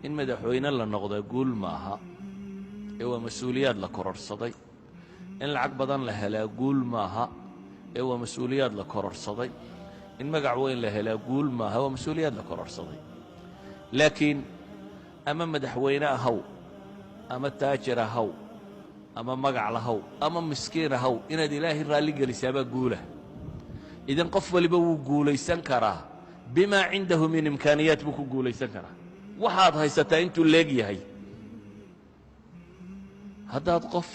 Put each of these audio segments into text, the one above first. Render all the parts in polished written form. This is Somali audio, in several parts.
in madaxweyne la noqdo guul maaha ee waa mas'uuliyad la kororsaday in lacag badan la helaa guul maaha ee waa mas'uuliyad la kororsaday in magac weyn la helaa guul maaha waa mas'uuliyad la kororsaday laakiin ama madaxweyne ahaw ama taajir ahaw ama magac lahaw ama miskiin ahaw inaad ilaahay raalli gelisaaba guula idan qof waliba wuu guulaysan karaa bima cindahu min imkaaniyaat buu ku guulaysan karaa waxaad haysataa intuu leeg yahay haddaad qof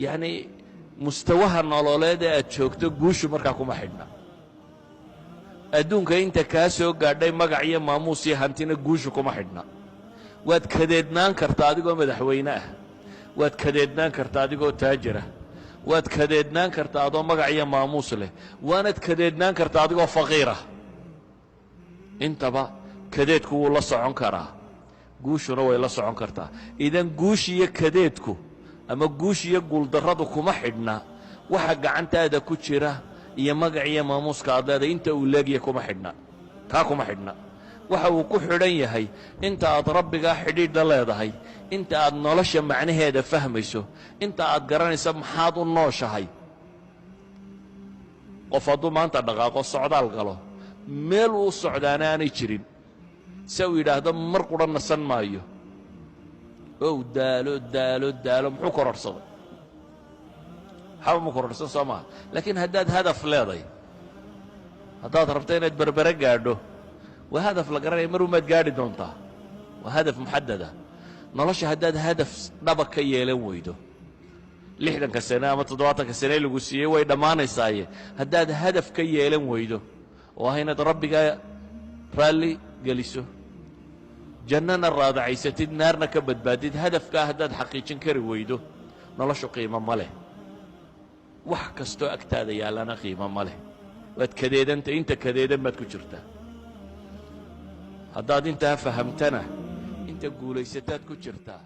yacni mustawaha nololeed ee aad joogto guushu markaa kuma xidhna adduunka inta kaa soo gaadhay magac iyo maamuus iyo hantina guushu kuma xidhna waad kadeednaan kartaa adigoo madaxweyne ah waad kadeednaan kartaa adigoo taajir ah waad kadeednaan kartaa adoo magac iyo maamuus leh waanaad kadeednaan kartaa adigoo faqiir ah intaba kadeedku wuu la socon karaa guushuna way la socon kartaa idan guush iyo kadeedku ama guush iyo guuldarradu kuma xidhna waxa gacantaada ku jira iyo magac iyo maamuuska aad leedahay inta uu leegyahay kuma xidhna taa kuma xidhna waxa uu ku xidhan yahay inta aad rabbigaa xidhiidha leedahay inta aad nolosha macnaheeda fahmayso inta aad garanaysa maxaad u nooshahay qof hadduu maanta dhaqaaqo socdaal galo meel uu socdaana aanay jirin se uu yidhaahdo mar qudha nasan maayo ow daalo daalo daalo muxuu kororhsaday waxba ma kororhsan soo maaha laakiin haddaad hadaf leeday haddaad rabto inaad berbere gaadho waa hadaf la garanaya mar umaad gaadhi doontaa waa hadaf muxadada nolosha haddaad hadaf dhaba ka yeelan weydo 60 sano ama 70 sano lagu siiyey way dhammaanaysaaye haddaad hadaf ka yeelan weydo oo ah inaad rabbigaa raalli geliso jannana raadacaysatid naarna ka badbaadid hadafkaa haddaad xaqiijin kari weydo noloshu qiimo ma leh wax kastoo agtaada yaallana qiimo ma leh waad kadeedanta inta kadeedan baad ku jirtaa haddaad intaa fahamtana inta guulaysataad ku jirtaa